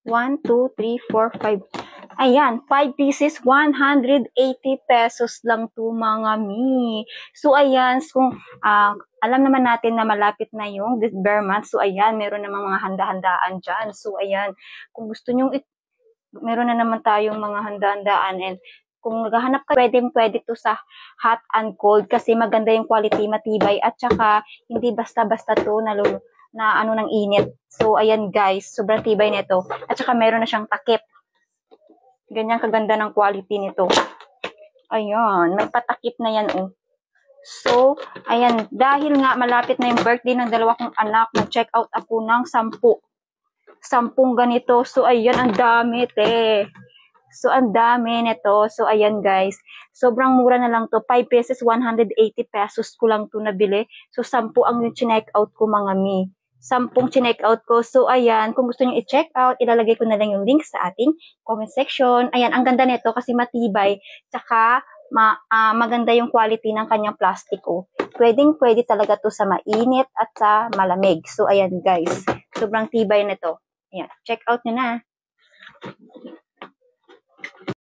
1, 2, 3, 4, 5. Ayan, 5 pieces, 180 pesos lang to mga mi. So, ayan, so, alam naman natin na malapit na yung December month. So, ayan, meron namang mga handa-handaan dyan. So, ayan, kung gusto nyo, meron na naman tayong mga handa-handaan. And kung naghahanap ka, pwede to sa hot and cold kasi maganda yung quality, matibay. At saka, hindi basta-basta to na ano ng init. So, ayan guys, sobrang tibay nito. At saka, meron na siyang takip. Ganyan kaganda ng quality nito. Ayan, may patakip na yan, oh. So, ayan, dahil nga malapit na yung birthday ng dalawa kong anak, nag-check out ako ng 10. 10 ganito. So, ayan, ang dami, te. So, ang dami nito. So, ayan, guys. Sobrang mura na lang to. 5 pesos, 180 pesos ko lang to nabili. So, 10 ang chinek out ko, mga mi. 10 chinek out ko. So, ayan, kung gusto nyo i-check out, ilalagay ko na lang yung link sa ating comment section. Ayan, ang ganda nito kasi matibay. Tsaka, maganda yung quality ng kanyang plastic, oh. Pwede talaga to sa mainit at sa malamig. So, ayan, guys. Sobrang tibay nito. Ayan, check out nyo na.